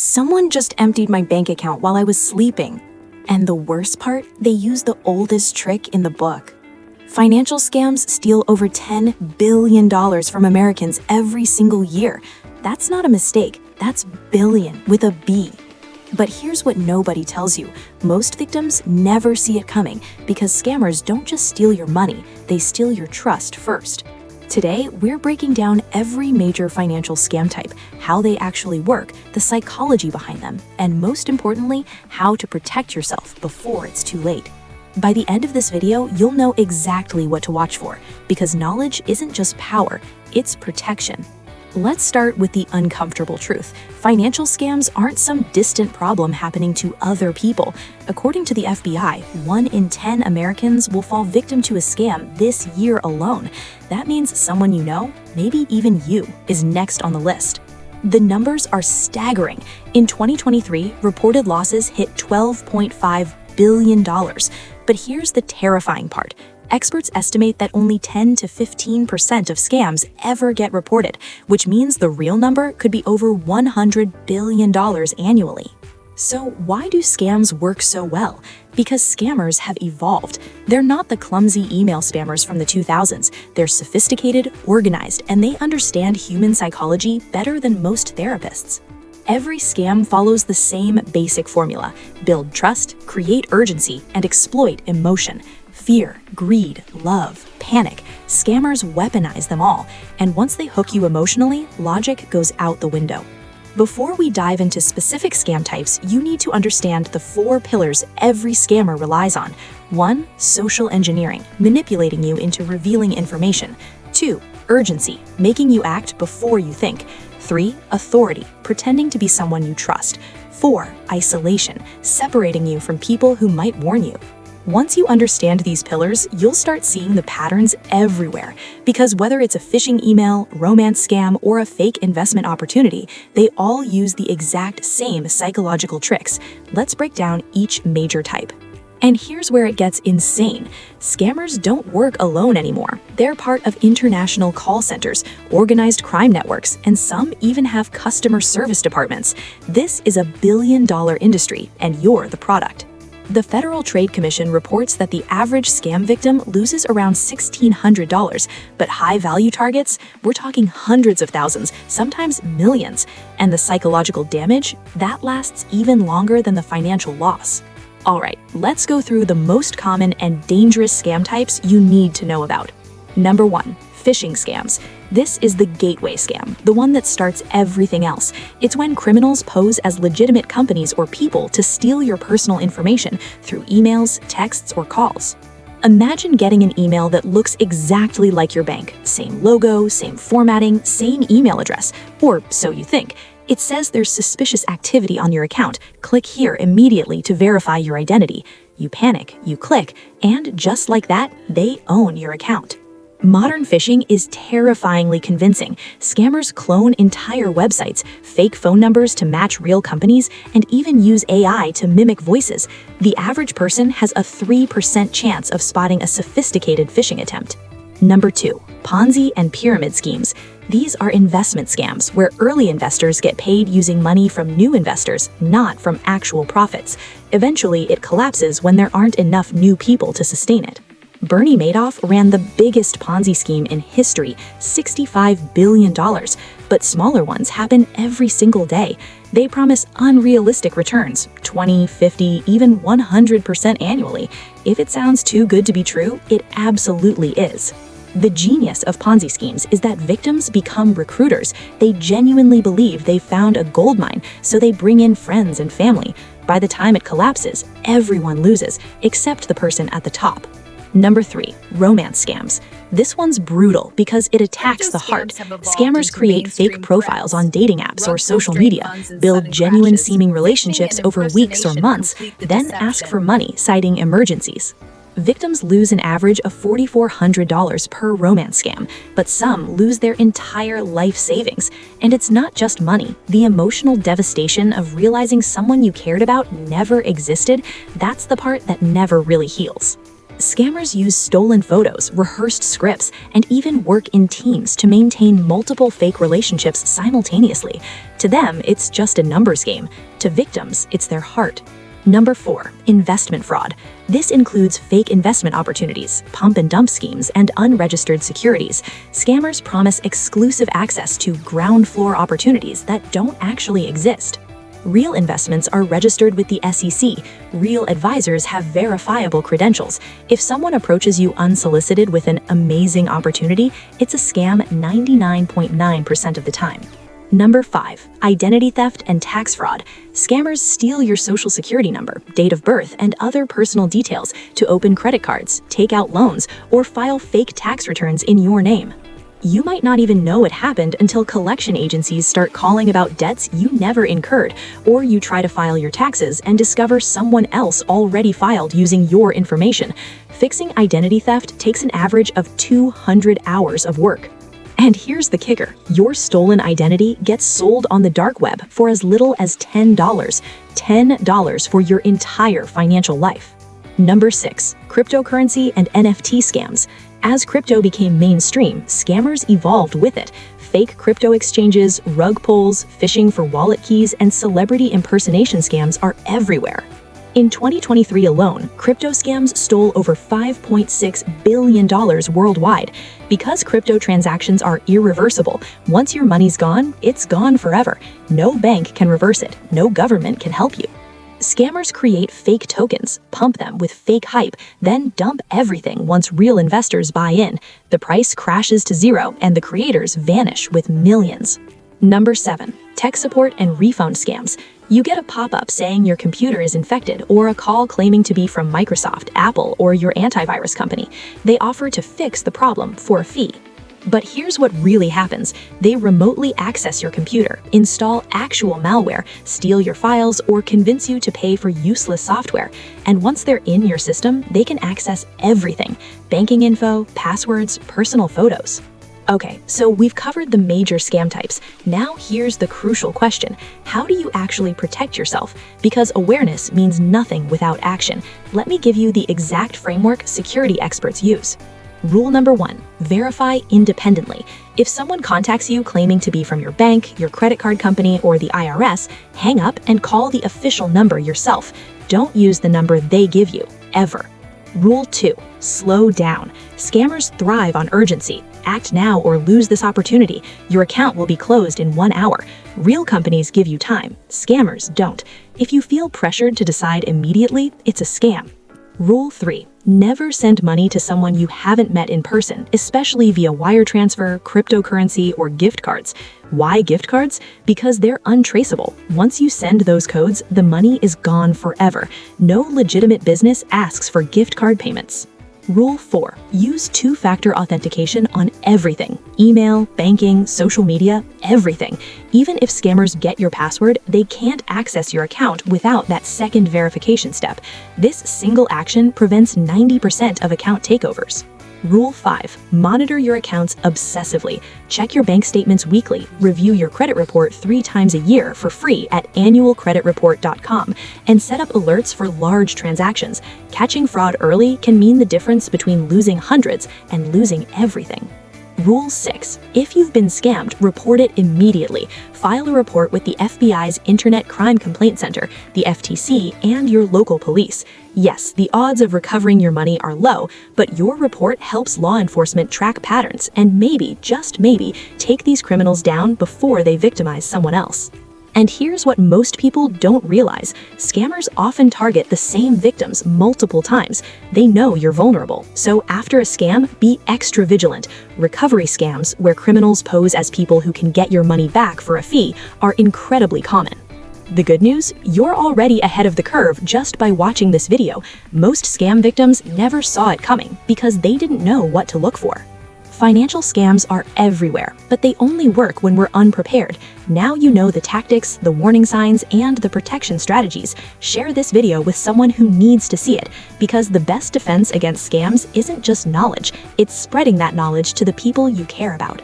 Someone just emptied my bank account while I was sleeping. And the worst part, they use the oldest trick in the book. Financial scams steal over $10 billion from Americans every single year. That's not a mistake, that's billion with a B. But here's what nobody tells you. Most victims never see it coming because scammers don't just steal your money, they steal your trust first. Today, we're breaking down every major financial scam type, how they actually work, the psychology behind them, and most importantly, how to protect yourself before it's too late. By the end of this video, you'll know exactly what to watch for, because knowledge isn't just power, it's protection. Let's start with the uncomfortable truth. Financial scams aren't some distant problem happening to other people. According to the FBI, 1 in 10 Americans will fall victim to a scam this year alone. That means someone you know, maybe even you, is next on the list. The numbers are staggering. In 2023, reported losses hit $12.5 billion. But here's the terrifying part. Experts estimate that only 10 to 15% of scams ever get reported, which means the real number could be over $100 billion annually. So why do scams work so well? Because scammers have evolved. They're not the clumsy email spammers from the 2000s. They're sophisticated, organized, and they understand human psychology better than most therapists. Every scam follows the same basic formula: build trust, create urgency, and exploit emotion. Fear, greed, love, panic. Scammers weaponize them all, and once they hook you emotionally, logic goes out the window. Before we dive into specific scam types, you need to understand the 4 pillars every scammer relies on. 1. Social engineering, manipulating you into revealing information. 2. Urgency, making you act before you think. 3. Authority, pretending to be someone you trust. 4. Isolation, separating you from people who might warn you. Once you understand these pillars, you'll start seeing the patterns everywhere. Because whether it's a phishing email, romance scam, or a fake investment opportunity, they all use the exact same psychological tricks. Let's break down each major type. And here's where it gets insane. Scammers don't work alone anymore. They're part of international call centers, organized crime networks, and some even have customer service departments. This is a billion-dollar industry, and you're the product. The Federal Trade Commission reports that the average scam victim loses around $1,600, but high-value targets, we're talking hundreds of thousands, sometimes millions. And the psychological damage, that lasts even longer than the financial loss. Alright, let's go through the most common and dangerous scam types you need to know about. Number 1. Phishing scams. This is the gateway scam, the one that starts everything else. It's when criminals pose as legitimate companies or people to steal your personal information through emails, texts, or calls. Imagine getting an email that looks exactly like your bank. Same logo, same formatting, same email address, or so you think. It says there's suspicious activity on your account. Click here immediately to verify your identity. You panic, you click, and just like that, they own your account. Modern phishing is terrifyingly convincing. Scammers clone entire websites, fake phone numbers to match real companies, and even use AI to mimic voices. The average person has a 3% chance of spotting a sophisticated phishing attempt. Number 2. Ponzi and pyramid schemes. These are investment scams where early investors get paid using money from new investors, not from actual profits. Eventually, it collapses when there aren't enough new people to sustain it. Bernie Madoff ran the biggest Ponzi scheme in history, $65 billion, but smaller ones happen every single day. They promise unrealistic returns, 20, 50, even 100% annually. If it sounds too good to be true, it absolutely is. The genius of Ponzi schemes is that victims become recruiters. They genuinely believe they've found a gold mine, so they bring in friends and family. By the time it collapses, everyone loses, except the person at the top. Number 3. Romance scams. This one's brutal because it attacks the heart. Scammers create fake profiles on dating apps or social media, build genuine-seeming relationships over weeks or months, then ask for money, citing emergencies. Victims lose an average of $4,400 per romance scam, but some lose their entire life savings. And it's not just money. The emotional devastation of realizing someone you cared about never existed, that's the part that never really heals. Scammers use stolen photos, rehearsed scripts, and even work in teams to maintain multiple fake relationships simultaneously. To them, it's just a numbers game. To victims, it's their heart. Number 4. Investment fraud. This includes fake investment opportunities, pump and dump schemes, and unregistered securities. Scammers promise exclusive access to ground floor opportunities that don't actually exist. Real investments are registered with the SEC. Real advisors have verifiable credentials. If someone approaches you unsolicited with an amazing opportunity, it's a scam 99.9% of the time. Number 5. Identity theft and tax fraud. Scammers steal your social security number, date of birth, and other personal details to open credit cards, take out loans, or file fake tax returns in your name. You might not even know it happened until collection agencies start calling about debts you never incurred, or you try to file your taxes and discover someone else already filed using your information. Fixing identity theft takes an average of 200 hours of work. And here's the kicker. Your stolen identity gets sold on the dark web for as little as $10. $10 for your entire financial life. Number 6. Cryptocurrency and NFT scams. As crypto became mainstream, scammers evolved with it. Fake crypto exchanges, rug pulls, phishing for wallet keys, and celebrity impersonation scams are everywhere. In 2023 alone, crypto scams stole over $5.6 billion worldwide. Because crypto transactions are irreversible, once your money's gone, it's gone forever. No bank can reverse it. No government can help you. Scammers create fake tokens, pump them with fake hype, then dump everything once real investors buy in. The price crashes to zero, and the creators vanish with millions. Number 7. Tech support and refund scams. You get a pop-up saying your computer is infected, or a call claiming to be from Microsoft, Apple, or your antivirus company. They offer to fix the problem for a fee. But here's what really happens. They remotely access your computer, install actual malware, steal your files, or convince you to pay for useless software. And once they're in your system, they can access everything: banking info, passwords, personal photos. Okay, so we've covered the major scam types. Now here's the crucial question. How do you actually protect yourself? Because awareness means nothing without action. Let me give you the exact framework security experts use. Rule number 1, verify independently. If someone contacts you claiming to be from your bank, your credit card company, or the IRS, hang up and call the official number yourself. Don't use the number they give you, ever. Rule 2, slow down. Scammers thrive on urgency. Act now or lose this opportunity. Your account will be closed in 1 hour. Real companies give you time. Scammers don't. If you feel pressured to decide immediately, it's a scam. Rule 3, never send money to someone you haven't met in person, especially via wire transfer, cryptocurrency, or gift cards. Why gift cards? Because they're untraceable. Once you send those codes, the money is gone forever. No legitimate business asks for gift card payments. Rule 4, use two-factor authentication on everything: email, banking, social media, everything. Even if scammers get your password, they can't access your account without that second verification step. This single action prevents 90% of account takeovers. Rule 5, monitor your accounts obsessively. Check your bank statements weekly. Review your credit report 3 times a year for free at annualcreditreport.com, and set up alerts for large transactions. Catching fraud early can mean the difference between losing hundreds and losing everything. Rule 6, if you've been scammed, report it immediately. File a report with the FBI's Internet Crime Complaint Center, the FTC, and your local police. Yes, the odds of recovering your money are low, but your report helps law enforcement track patterns and maybe, just maybe, take these criminals down before they victimize someone else. And here's what most people don't realize. Scammers often target the same victims multiple times. They know you're vulnerable. So after a scam, be extra vigilant. Recovery scams, where criminals pose as people who can get your money back for a fee, are incredibly common. The good news? You're already ahead of the curve just by watching this video. Most scam victims never saw it coming because they didn't know what to look for. Financial scams are everywhere, but they only work when we're unprepared. Now you know the tactics, the warning signs, and the protection strategies. Share this video with someone who needs to see it, because the best defense against scams isn't just knowledge, it's spreading that knowledge to the people you care about.